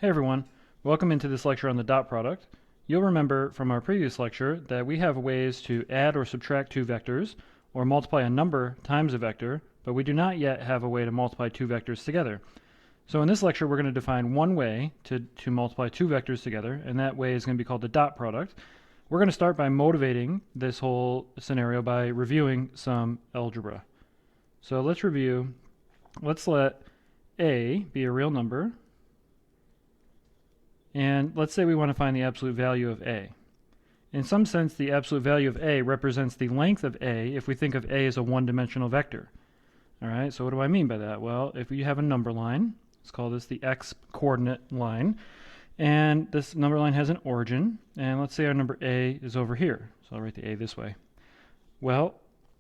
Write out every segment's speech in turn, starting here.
Hey everyone, welcome into this lecture on the dot product. You'll remember from our previous lecture that we have ways to add or subtract two vectors or multiply a number times a vector, but we do not yet have a way to multiply two vectors together. So in this lecture we're going to define one way to multiply two vectors together, and that way is going to be called the dot product. We're going to start by motivating this whole scenario by reviewing some algebra. So let's review. Let's let a be a real number. And let's say we want to find the absolute value of a. In some sense, the absolute value of a represents the length of a if we think of a as a one-dimensional vector. All right, so what do I mean by that? Well, if we have a number line, let's call this the x-coordinate line, and this number line has an origin, and let's say our number a is over here. So I'll write the a this way. Well,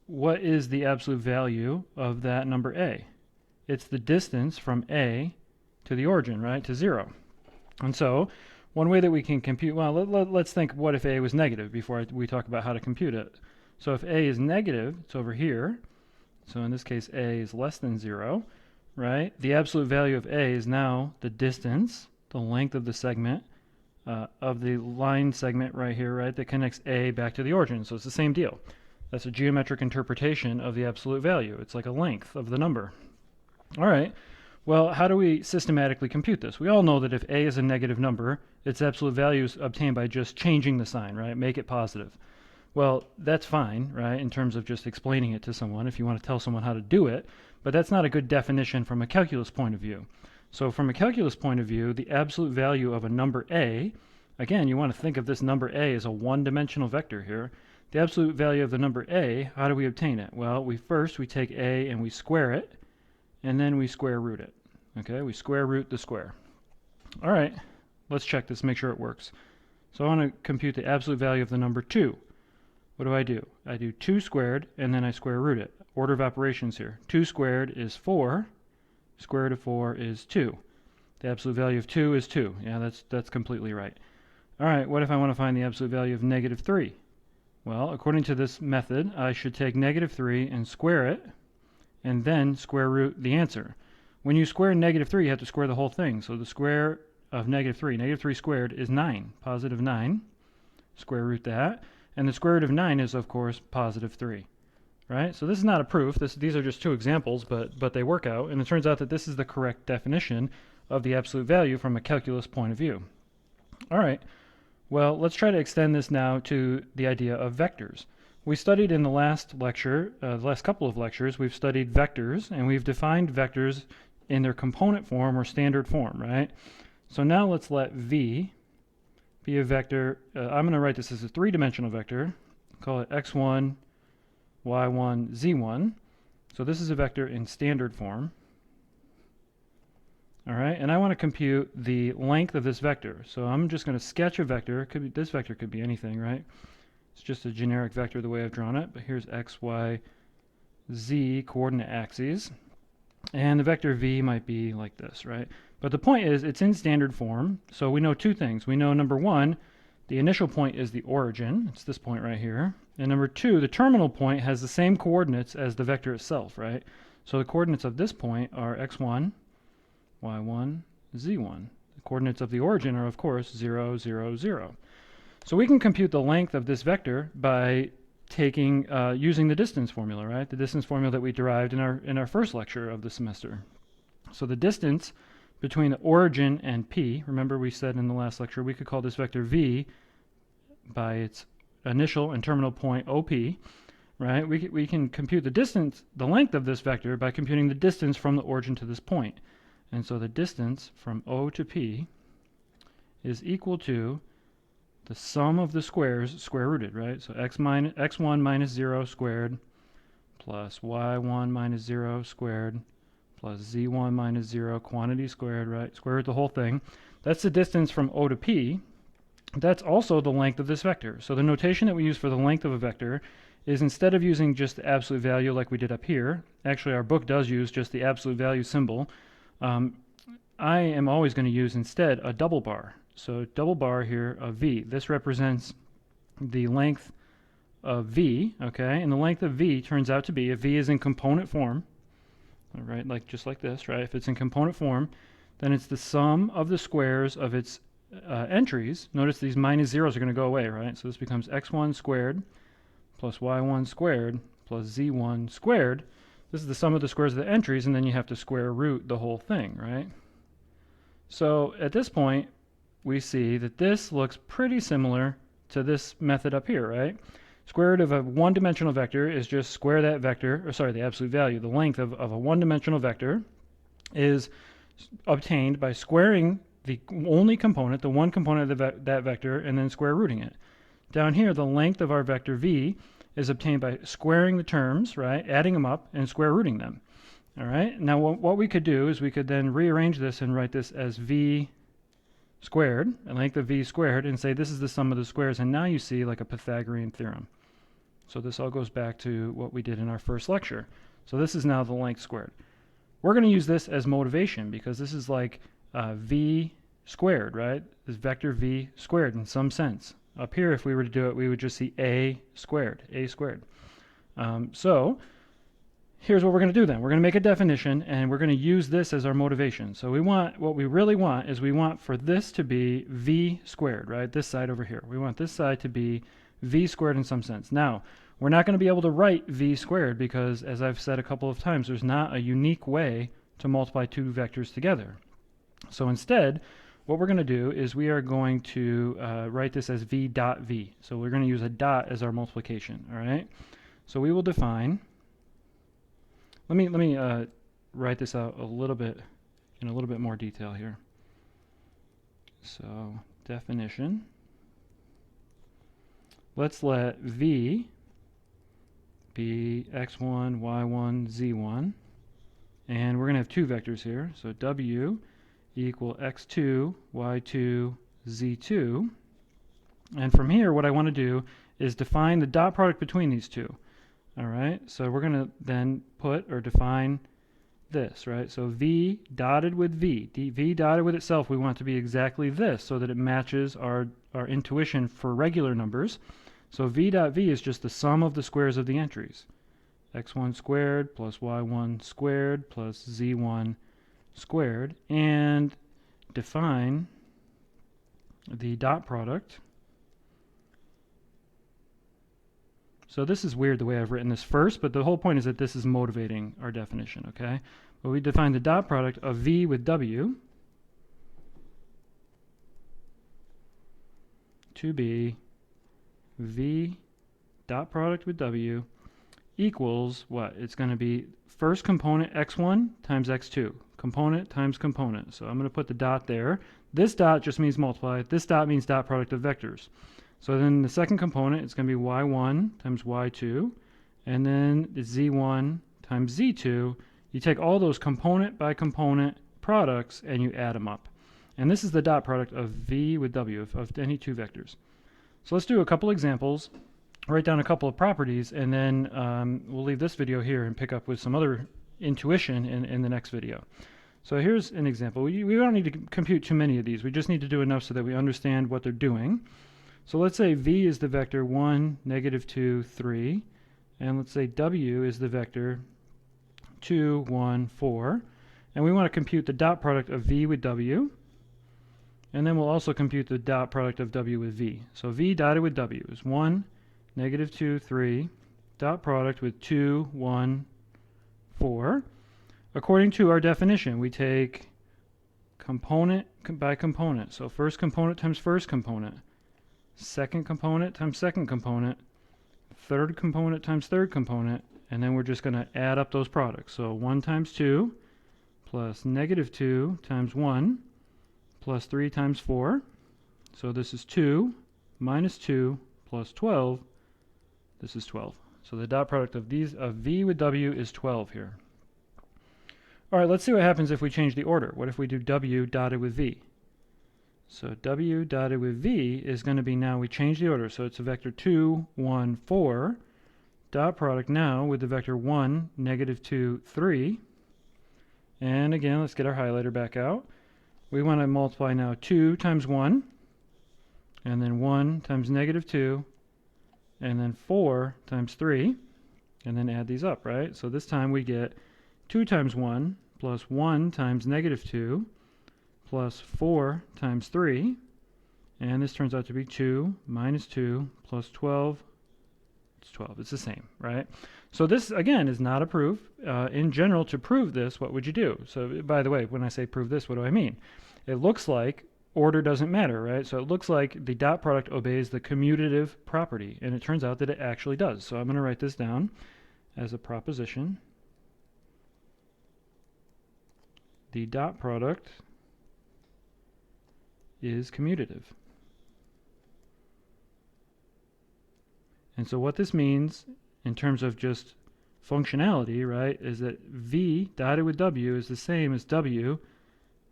what is the absolute value of that number a? It's the distance from a to the origin, right, to 0. And so, one way that we can compute, well, let's think, what if a was negative before we talk about how to compute it. So if a is negative, it's over here. So in this case, a is less than 0, right? The absolute value of a is now the distance, the length of the segment, of the line segment right here, right, that connects a back to the origin. So it's the same deal. That's a geometric interpretation of the absolute value. It's like a length of the number. All right. Well, how do we systematically compute this? We all know that if a is a negative number, its absolute value is obtained by just changing the sign, right? Make it positive. Well, that's fine, right, in terms of just explaining it to someone if you want to tell someone how to do it, but that's not a good definition from a calculus point of view. So from a calculus point of view, the absolute value of a number a, again, you want to think of this number a as a one-dimensional vector here. The absolute value of the number a, how do we obtain it? Well, we take a and we square it, and then we square root it. Okay, we square root the square. All right, let's check this, make sure it works. So I want to compute the absolute value of the number 2. What do? I do 2 squared, and then I square root it. Order of operations here. 2 squared is 4. Square root of 4 is 2. The absolute value of 2 is 2. Yeah, that's completely right. All right, what if I want to find the absolute value of negative 3? Well, according to this method, I should take negative 3 and square it, and then square root the answer. When you square negative 3, you have to square the whole thing. So the square of negative 3 squared is 9, positive 9. Square root that. And the square root of 9 is, of course, positive 3. Right? So this is not a proof. These are just two examples, but they work out. And it turns out that this is the correct definition of the absolute value from a calculus point of view. All right. Well, let's try to extend this now to the idea of vectors. We studied in the last lecture, the last couple of lectures, we've studied vectors, and we've defined vectors in their component form or standard form, right? So now let's let v be a vector. I'm going to write this as a three-dimensional vector. Call it x1, y1, z1. So this is a vector in standard form. All right, and I want to compute the length of this vector. So I'm just going to sketch a vector. This vector could be anything, right? It's just a generic vector the way I've drawn it, but here's x, y, z coordinate axes. And the vector v might be like this, right? But the point is, it's in standard form, so we know two things. We know, number one, the initial point is the origin. It's this point right here. And number two, the terminal point has the same coordinates as the vector itself, right? So the coordinates of this point are x1, y1, z1. The coordinates of the origin are, of course, 0, 0, 0. So we can compute the length of this vector by taking using the distance formula, right? The distance formula that we derived in our first lecture of the semester. So the distance between the origin and P, remember we said in the last lecture we could call this vector V by its initial and terminal point OP, right? We can compute the distance, the length of this vector by computing the distance from the origin to this point. And so the distance from O to P is equal to the sum of the squares square rooted, right? So x1 minus 0 squared plus y1 minus 0 squared plus z1 minus 0 quantity squared, right? Square root the whole thing. That's the distance from O to P. That's also the length of this vector. So the notation that we use for the length of a vector is, instead of using just the absolute value like we did up here, actually our book does use just the absolute value symbol, I am always going to use instead a double bar. So double bar here of v. This represents the length of v, okay? And the length of v turns out to be, if v is in component form, all right, just like this, right? If it's in component form, then it's the sum of the squares of its entries. Notice these minus zeros are going to go away, right? So this becomes x1 squared plus y1 squared plus z1 squared. This is the sum of the squares of the entries, and then you have to square root the whole thing, right? So at this point, we see that this looks pretty similar to this method up here, right? Square root of a one-dimensional vector is just square that vector, or sorry, the absolute value, the length of a one-dimensional vector is obtained by squaring the only component, the one component of that vector, and then square rooting it. Down here, the length of our vector v is obtained by squaring the terms, right, adding them up, and square rooting them. All right, now what we could do is we could then rearrange this and write this as v squared, a length of v squared, and say this is the sum of the squares, and now you see like a Pythagorean theorem. So this all goes back to what we did in our first lecture. So this is now the length squared. We're going to use this as motivation because this is like v squared, right? This vector v squared in some sense. Up here, if we were to do it, we would just see a squared. So here's what we're going to do then. We're going to make a definition, and we're going to use this as our motivation. So what we really want is we want for this to be v squared, right? This side over here. We want this side to be v squared in some sense. Now, we're not going to be able to write v squared because, as I've said a couple of times, there's not a unique way to multiply two vectors together. So instead, what we're going to do is we are going to write this as v dot v. So we're going to use a dot as our multiplication, all right? So we will define, let me write this out a little bit, in a little bit more detail here. So definition, let's let v be x1, y1, z1, and we're going to have two vectors here. So w equal x2, y2, z2. And from here, what I want to do is define the dot product between these two. All right, so we're going to then put or define this, right? So v dotted with v. V dotted with itself, we want to be exactly this so that it matches our intuition for regular numbers. So v dot v is just the sum of the squares of the entries. x1 squared plus y1 squared plus z1 squared, and define the dot product. So this is weird the way I've written this first, but the whole point is that this is motivating our definition, okay? But we define the dot product of v with w to be v dot product with w equals what? It's going to be first component x1 times x2. Component times component. So I'm going to put the dot there. This dot just means multiply. This dot means dot product of vectors. So then the second component, it's going to be y1 times y2. And then it's z1 times z2. You take all those component by component products and you add them up. And this is the dot product of v with w, of any two vectors. So let's do a couple examples, write down a couple of properties, and then we'll leave this video here and pick up with some other intuition in the next video. So here's an example. We don't need to compute too many of these. We just need to do enough so that we understand what they're doing. So let's say v is the vector 1, -2, 3. And let's say w is the vector 2, 1, 4. And we want to compute the dot product of v with w. And then we'll also compute the dot product of w with v. So v dotted with w is 1, -2, 3. Dot product with 2, 1, 4. According to our definition, we take component by component. So first component times first component. Second component times second component. Third component times third component. And then we're just going to add up those products. So 1 times 2 plus -2 times 1 plus 3 times 4. So this is 2 minus 2 plus 12. This is 12. So the dot product of v with w is 12 here. All right, let's see what happens if we change the order. What if we do w dotted with v? So w dotted with v is going to be, now we change the order. So it's a vector 2, 1, 4. Dot product now with the vector 1, -2, 3. And again, let's get our highlighter back out. We want to multiply now 2 times 1, and then 1 times -2, and then 4 times 3, and then add these up, right? So this time we get 2 times 1 plus 1 times -2 plus 4 times 3, and this turns out to be 2 minus 2 plus 12. It's 12. It's the same, right? So this, again, is not a proof. In general, to prove this, what would you do? So, by the way, when I say prove this, what do I mean? It looks like order doesn't matter, right? So it looks like the dot product obeys the commutative property, and it turns out that it actually does. So I'm going to write this down as a proposition. The dot product is commutative. And so what this means in terms of just functionality, right, is that V dotted with W is the same as W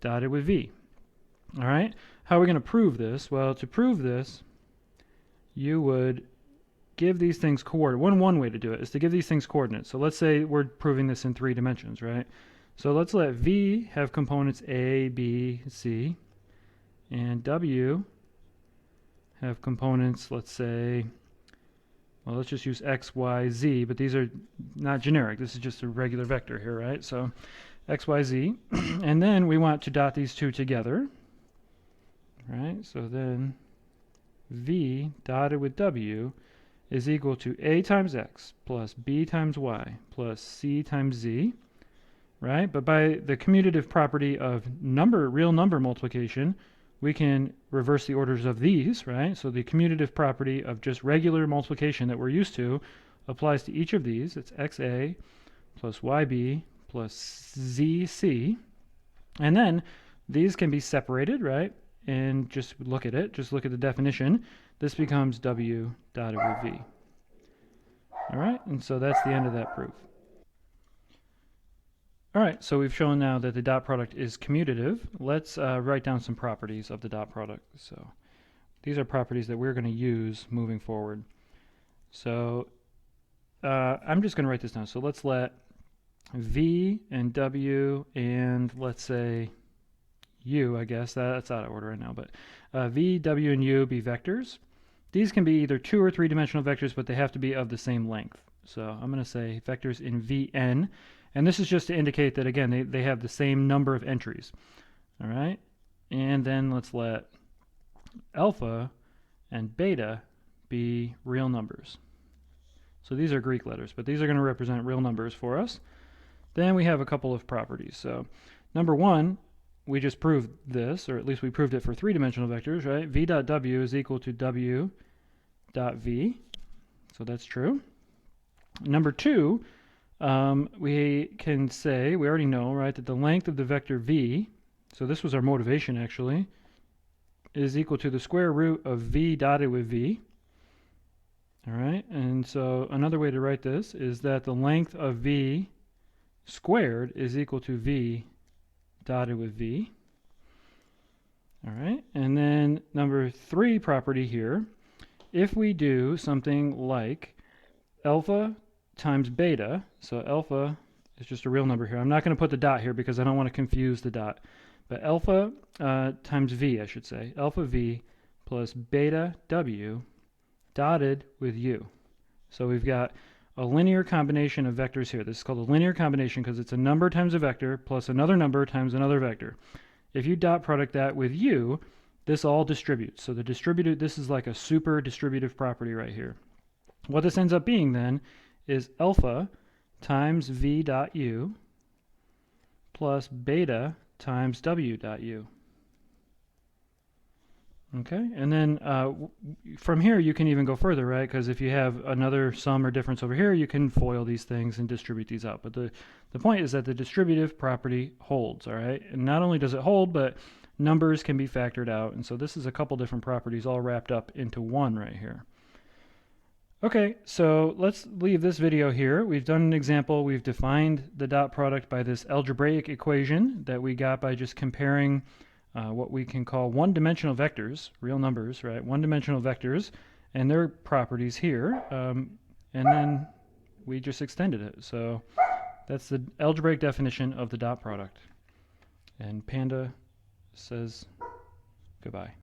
dotted with V. All right? How are we going to prove this? Well, to prove this, you would give these things coordinates. One way to do it is to give these things coordinates. So let's say we're proving this in 3 dimensions, right? So let's let V have components A, B, C, and W have components, let's say, well, let's just use X, Y, Z, but these are not generic. This is just a regular vector here, right? So X, Y, Z. And then we want to dot these two together, right? So then V dotted with W is equal to A times X plus B times Y plus C times Z, right? But by the commutative property of real number multiplication, we can reverse the orders of these, right? So the commutative property of just regular multiplication that we're used to applies to each of these. It's XA plus YB plus ZC. And then these can be separated, right? And just look at it. Just look at the definition. This becomes W dotted with V. All right, and so that's the end of that proof. All right, so we've shown now that the dot product is commutative. Let's write down some properties of the dot product. So these are properties that we're going to use moving forward. So I'm just going to write this down. So let's let V and W and let's say U, I guess. That's out of order right now, but V, W, and U be vectors. These can be either 2 or 3 dimensional vectors, but they have to be of the same length. So I'm going to say vectors in Vn. And this is just to indicate that, again, they have the same number of entries. All right? And then let's let alpha and beta be real numbers. So these are Greek letters, but these are going to represent real numbers for us. Then we have a couple of properties. So number 1, we just proved this, or at least we proved it for 3-dimensional vectors, right? V dot W is equal to W dot V. So that's true. Number 2, we can say, we already know, right, that the length of the vector V, so this was our motivation actually, is equal to the square root of V dotted with V. All right, and so another way to write this is that the length of V squared is equal to V dotted with V. All right, and then number 3 property here, if we do something like alpha times beta, so alpha is just a real number here. I'm not going to put the dot here because I don't want to confuse the dot. But alpha times V, I should say. Alpha V plus beta W dotted with U. So we've got a linear combination of vectors here. This is called a linear combination because it's a number times a vector plus another number times another vector. If you dot product that with U, this all distributes. So the distributed, this is like a super distributive property right here. What this ends up being then is alpha times V dot U plus beta times W dot U. Okay, and then from here you can even go further, right? Because if you have another sum or difference over here, you can FOIL these things and distribute these out. But the point is that the distributive property holds, all right? And not only does it hold, but numbers can be factored out. And so this is a couple different properties all wrapped up into one right here. Okay, so let's leave this video here. We've done an example. We've defined the dot product by this algebraic equation that we got by just comparing what we can call one-dimensional vectors, real numbers, right? One-dimensional vectors and their properties here. And then we just extended it. So that's the algebraic definition of the dot product. And Panda says goodbye.